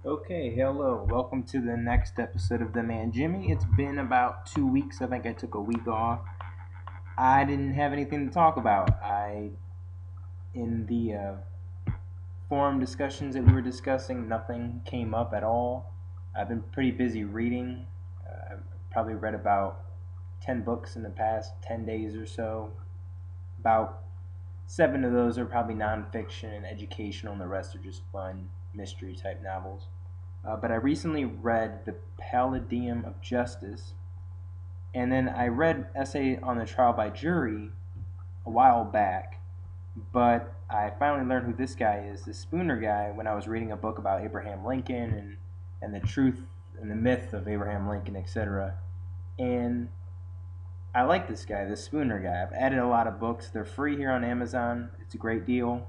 Okay, hello. Welcome to the next episode of Thamanjimmy. It's been about 2 weeks. I think I took a week off. I didn't have anything to talk about. In the forum discussions that we were discussing, nothing came up at all. I've been pretty busy reading. I've probably read about 10 books in the past 10 days or so. About seven of those are probably nonfiction and educational, and the rest are just fun mystery type novels. But I recently read The Palladium of Justice, and then I read Essay on the Trial by Jury a while back, but I finally learned who this guy is, the Spooner guy, when I was reading a book about Abraham Lincoln and the truth and the myth of Abraham Lincoln, etc. And I like this guy, the Spooner guy. I've added a lot of books. They're free here on Amazon. It's a great deal.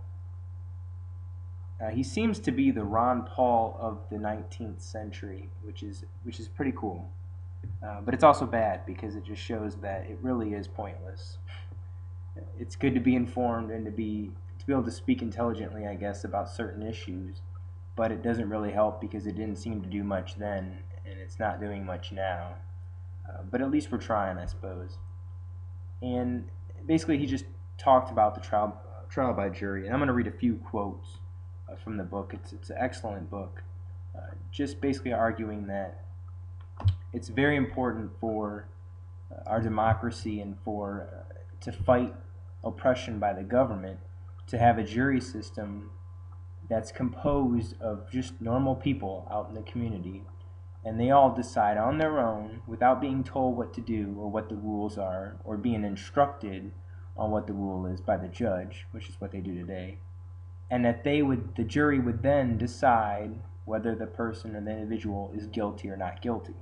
He seems to be the Ron Paul of the 19th century, which is pretty cool. But it's also bad because it just shows that it really is pointless. It's good to be informed and to be able to speak intelligently, I guess, about certain issues, but it doesn't really help because it didn't seem to do much then, and it's not doing much now. But at least we're trying, I suppose. And basically, he just talked about the trial by jury, and I'm going to read a few quotes from the book. It's an excellent book, just basically arguing that it's very important for our democracy and for to fight oppression by the government to have a jury system that's composed of just normal people out in the community, and they all decide on their own without being told what to do or what the rules are or being instructed on what the rule is by the judge, which is what they do today, and that the jury would then decide whether the person or the individual is guilty or not guilty.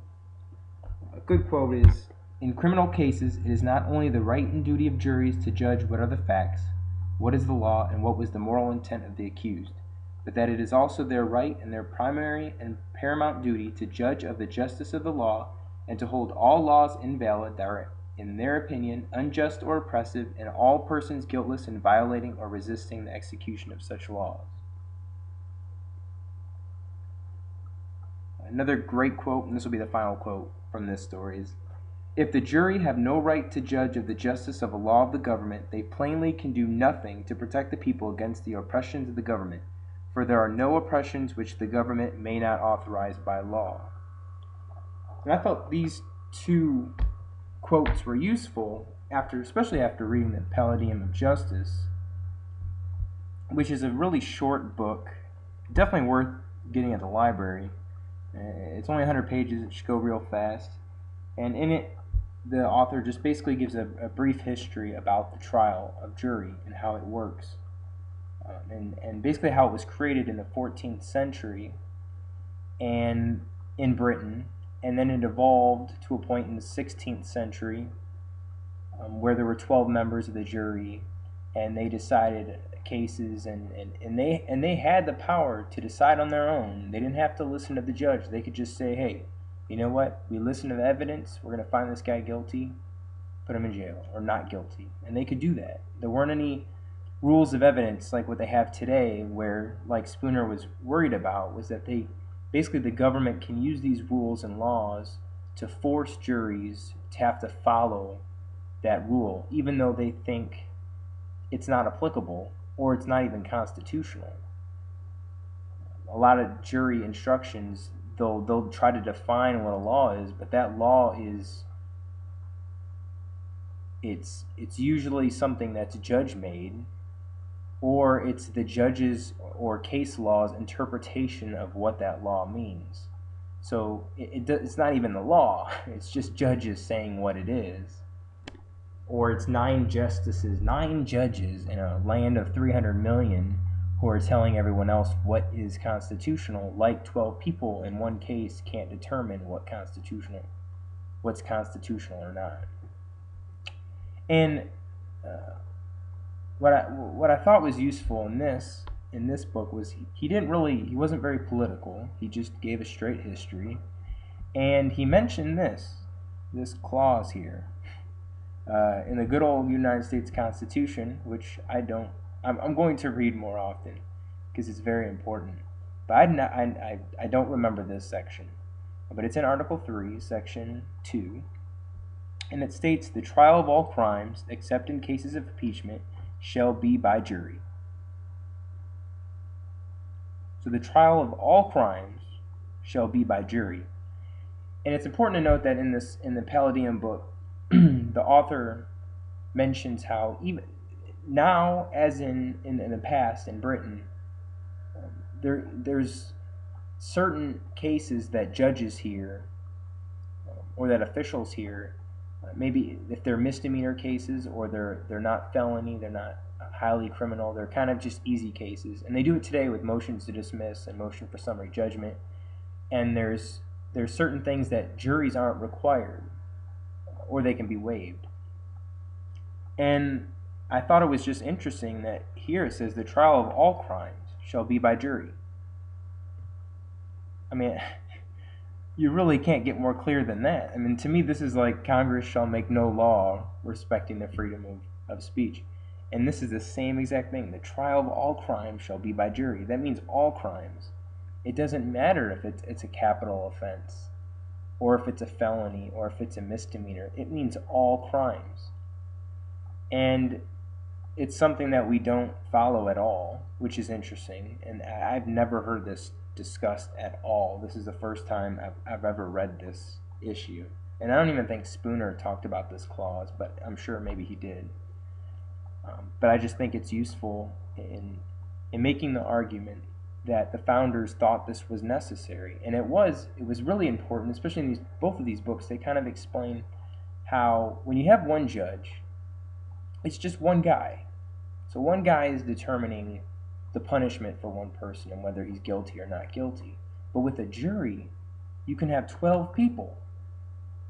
A good quote is, "In criminal cases, it is not only the right and duty of juries to judge what are the facts, what is the law, and what was the moral intent of the accused, but that it is also their right and their primary and paramount duty to judge of the justice of the law and to hold all laws invalid that are, in their opinion, unjust or oppressive, and all persons guiltless in violating or resisting the execution of such laws." Another great quote, and this will be the final quote from this story, is, "If the jury have no right to judge of the justice of a law of the government, they plainly can do nothing to protect the people against the oppressions of the government, for there are no oppressions which the government may not authorize by law." And I felt these two quotes were useful especially after reading The Palladium of Justice, which is a really short book, definitely worth getting at the library. It's only 100 pages. It should go real fast. And in it, the author just basically gives a brief history about the trial of jury and how it works. And basically how it was created in the 14th century and in Britain. And then it evolved to a point in the 16th century where there were 12 members of the jury, and they decided cases, and they had the power to decide on their own. They didn't have to listen to the judge. They could just say, "Hey, you know what? We listened to the evidence. We're going to find this guy guilty, put him in jail, or not guilty." And they could do that. There weren't any rules of evidence like what they have today, where, like Spooner was worried about, was that the government can use these rules and laws to force juries to have to follow that rule, even though they think it's not applicable or it's not even constitutional. A lot of jury instructions, they'll try to define what a law is, but that law is it's usually something that's judge made, or it's the judge's or case law's interpretation of what that law means. So it's not even the law. It's just judges saying what it is. Or it's nine justices, nine judges in a land of 300 million who are telling everyone else what is constitutional, like 12 people in one case can't determine what's constitutional or not. And what I thought was useful in this book was he wasn't very political. He just gave a straight history, and he mentioned this clause here in the good old United States Constitution, which I'm going to read more often because it's very important. but I don't remember this section. But it's in Article 3, Section 2, and it states, the trial of all crimes, except in cases of impeachment, shall be by jury. So the trial of all crimes shall be by jury. And it's important to note that in the Palladium book, the author mentions how even now, as in the past in Britain, there's certain cases that judges hear or that officials hear, maybe if they're misdemeanor cases or they're not felony, they're not highly criminal, they're kind of just easy cases, and they do it today with motions to dismiss and motion for summary judgment. And there's certain things that juries aren't required, or they can be waived. And I thought it was just interesting that here it says the trial of all crimes shall be by jury. I mean, you really can't get more clear than that. I mean, to me, this is like Congress shall make no law respecting the freedom of speech. And this is the same exact thing. The trial of all crimes shall be by jury. That means all crimes. It doesn't matter if it's a capital offense, or if it's a felony, or if it's a misdemeanor. It means all crimes. And it's something that we don't follow at all, which is interesting. And I've never heard this discussed at all. This is the first time I've ever read this issue. And I don't even think Spooner talked about this clause, but I'm sure maybe he did. But I just think it's useful in making the argument that the founders thought this was necessary. And it was really important, especially in both of these books. They kind of explain how when you have one judge, it's just one guy. So one guy is determining the punishment for one person and whether he's guilty or not guilty. But with a jury, you can have 12 people.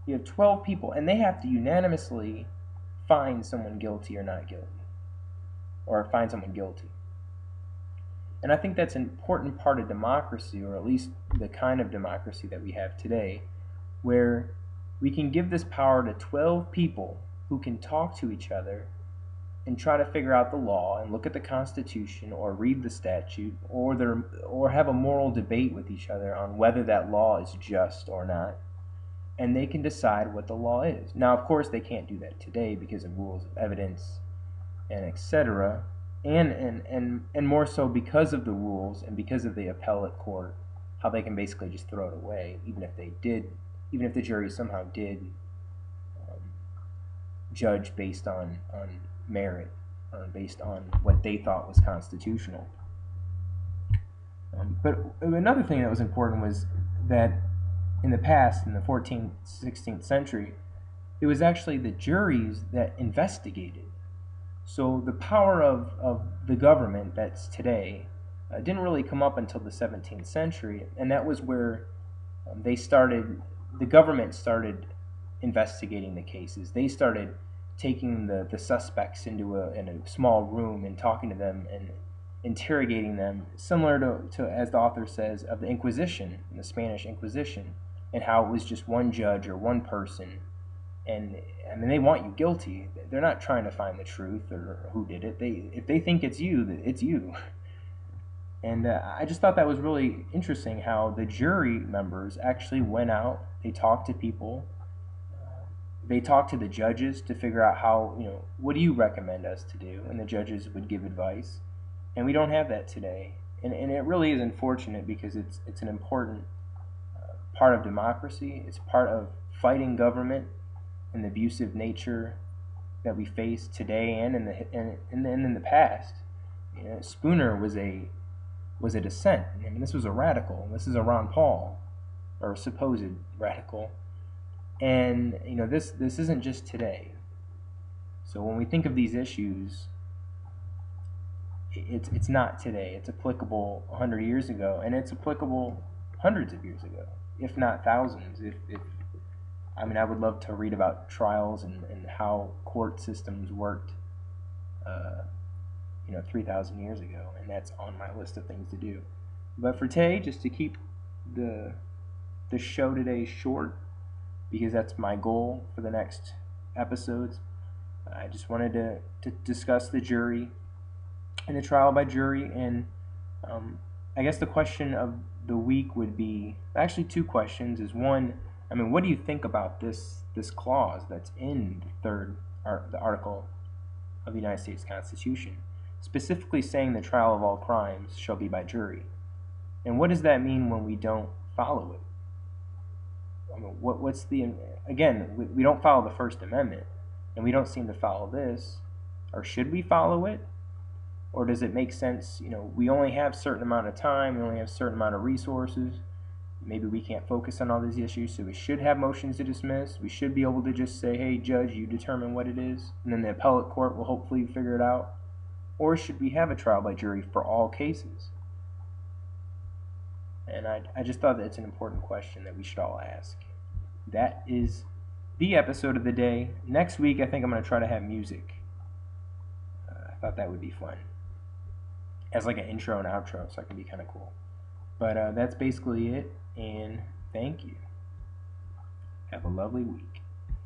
You have 12 people, and they have to unanimously find someone guilty or not guilty, or find someone guilty. And I think that's an important part of democracy, or at least the kind of democracy that we have today, where we can give this power to 12 people who can talk to each other and try to figure out the law and look at the Constitution or read the statute or have a moral debate with each other on whether that law is just or not. And they can decide what the law is. Now, of course, they can't do that today because of rules of evidence and etc. And more so because of the rules and because of the appellate court, how they can basically just throw it away, even if the jury somehow did judge based on merit, or based on what they thought was constitutional. But another thing that was important was that in the past, in the 14th, 16th century, it was actually the juries that investigated. So the power of the government that's today didn't really come up until the 17th century, and that was where the government started investigating the cases. They started taking the suspects in a small room and talking to them and interrogating them, similar to, as the author says, of the Inquisition, the Spanish Inquisition, and how it was just one judge or one person. And I mean, they want you guilty. They're not trying to find the truth or who did it. If they think it's you, it's you. And I just thought that was really interesting how the jury members actually went out, they talked to people, they talked to the judges to figure out how, what do you recommend us to do? And the judges would give advice. And we don't have that today. And it really is unfortunate because it's an important part of democracy. It's part of fighting government and the abusive nature that we face today and in the past. Spooner was a dissent. I mean, this was a radical. This is a Ron Paul, or a supposed radical. And this isn't just today. So when we think of these issues, it's not today. It's applicable 100 years ago, and it's applicable hundreds of years ago, if not thousands. I would love to read about trials and how court systems worked 3,000 years ago, and that's on my list of things to do. But for today, just to keep the show today short, because that's my goal for the next episodes, I just wanted to discuss the jury and the trial by jury, and I guess the question of the week would be actually two questions. Is one, I mean, what do you think about this clause that's in the article of the United States Constitution, specifically saying the trial of all crimes shall be by jury? And what does that mean when we don't follow it? I mean, what's the again? We don't follow the First Amendment, and we don't seem to follow this, or should we follow it? Or does it make sense, we only have a certain amount of time, we only have a certain amount of resources, maybe we can't focus on all these issues, so we should have motions to dismiss, we should be able to just say, hey judge, you determine what it is, and then the appellate court will hopefully figure it out? Or should we have a trial by jury for all cases? And I just thought that it's an important question that we should all ask. That is the episode of the day. Next week I think I'm going to try to have music. I thought that would be fun as like an intro and outro, so it can be kind of cool. But that's basically it, and thank you. Have a lovely week.